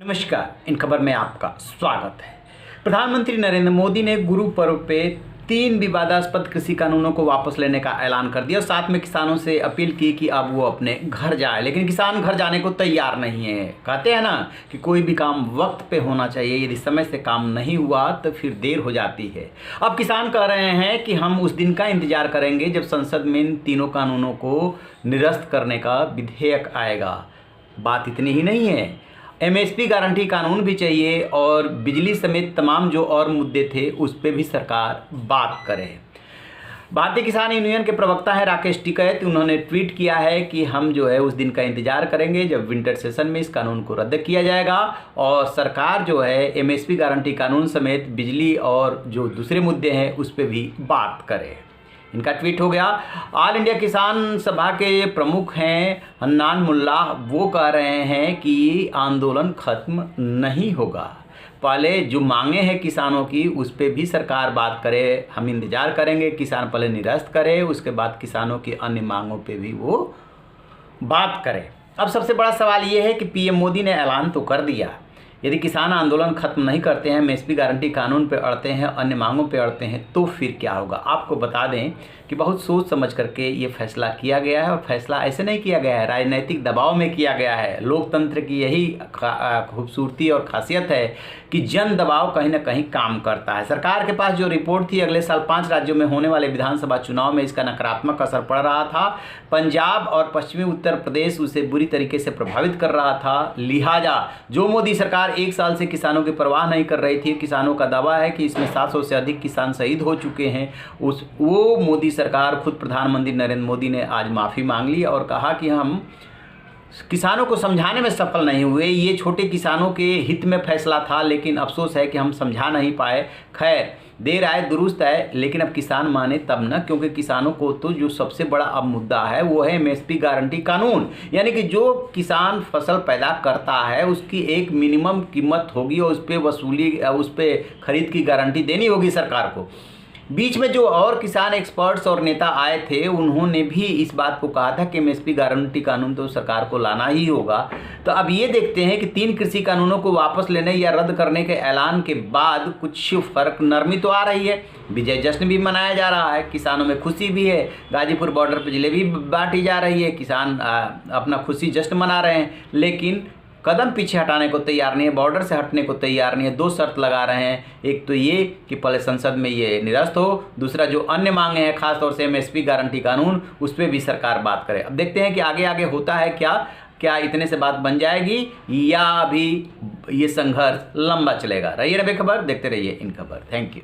नमस्कार, इन खबर में आपका स्वागत है। प्रधानमंत्री नरेंद्र मोदी ने गुरु पर्व पे 3 विवादास्पद कृषि कानूनों को वापस लेने का ऐलान कर दिया और साथ में किसानों से अपील की कि अब वो अपने घर जाए, लेकिन किसान घर जाने को तैयार नहीं है। कहते हैं ना कि कोई भी काम वक्त पे होना चाहिए, यदि समय से काम नहीं हुआ तो फिर देर हो जाती है। अब किसान कह रहे हैं कि हम उस दिन का इंतजार करेंगे जब संसद में इन तीनों कानूनों को निरस्त करने का विधेयक आएगा। बात इतनी ही नहीं है, एमएसपी गारंटी कानून भी चाहिए और बिजली समेत तमाम जो और मुद्दे थे उस पर भी सरकार बात करे। भारतीय किसान यूनियन के प्रवक्ता है राकेश टिकैत, उन्होंने ट्वीट किया है कि हम जो है उस दिन का इंतजार करेंगे जब विंटर सेशन में इस कानून को रद्द किया जाएगा और सरकार जो है एमएसपी गारंटी कानून समेत बिजली और जो दूसरे मुद्दे हैं उस पर भी बात करे। इनका ट्वीट हो गया। ऑल इंडिया किसान सभा के प्रमुख हैं हन्नान मुल्ला, वो कह रहे हैं कि आंदोलन खत्म नहीं होगा, पहले जो मांगे हैं किसानों की उस पर भी सरकार बात करे। हम इंतजार करेंगे, किसान पहले निरस्त करे, उसके बाद किसानों की अन्य मांगों पे भी वो बात करे। अब सबसे बड़ा सवाल ये है कि पीएम मोदी ने ऐलान तो कर दिया, यदि किसान आंदोलन खत्म नहीं करते हैं, एमएसपी गारंटी कानून पे अड़ते हैं, अन्य मांगों पे अड़ते हैं, तो फिर क्या होगा। आपको बता दें कि बहुत सोच समझ करके ये फैसला किया गया है और फैसला ऐसे नहीं किया गया है, राजनीतिक दबाव में किया गया है। लोकतंत्र की यही खूबसूरती और खासियत है कि जन दबाव कहीं ना कहीं काम करता है। सरकार के पास जो रिपोर्ट थी अगले साल 5 राज्यों में होने वाले विधानसभा चुनाव में इसका नकारात्मक असर पड़ रहा था। पंजाब और पश्चिमी उत्तर प्रदेश उसे बुरी तरीके से प्रभावित कर रहा था। लिहाजा जो मोदी सरकार 1 साल से किसानों की परवाह नहीं कर रही थी, किसानों का दावा है कि इसमें 700 से अधिक किसान शहीद हो चुके हैं, वो मोदी सरकार खुद प्रधानमंत्री नरेंद्र मोदी ने आज माफ़ी मांग ली और कहा कि हम किसानों को समझाने में सफल नहीं हुए। ये छोटे किसानों के हित में फैसला था, लेकिन अफसोस है कि हम समझा नहीं पाए। खैर, देर आए दुरुस्त है, लेकिन अब किसान माने तब ना, क्योंकि किसानों को तो जो सबसे बड़ा अब मुद्दा है वो है एमएसपी गारंटी कानून। यानी कि जो किसान फसल पैदा करता है उसकी एक मिनिमम कीमत होगी और उस पर वसूली, उस पर खरीद की गारंटी देनी होगी सरकार को। बीच में जो और किसान एक्सपर्ट्स और नेता आए थे उन्होंने भी इस बात को कहा था कि एमएसपी गारंटी कानून तो सरकार को लाना ही होगा। तो अब ये देखते हैं कि 3 कृषि कानूनों को वापस लेने या रद्द करने के ऐलान के बाद कुछ फर्क, नरमी तो आ रही है। विजय जश्न भी मनाया जा रहा है, किसानों में खुशी भी है। गाजीपुर बॉर्डर पर जलेबी बांटी जा रही है, किसान अपना खुशी जश्न मना रहे हैं, लेकिन कदम पीछे हटाने को तैयार नहीं है, बॉर्डर से हटने को तैयार नहीं है। 2 शर्त लगा रहे हैं, एक तो ये कि पहले संसद में ये निरस्त हो, दूसरा जो अन्य मांगे हैं खासतौर से एमएसपी गारंटी कानून उस पर भी सरकार बात करे। अब देखते हैं कि आगे आगे होता है क्या इतने से बात बन जाएगी या अभी ये संघर्ष लंबा चलेगा। रहिए बेखबर, देखते रहिए इन खबर। Thank you.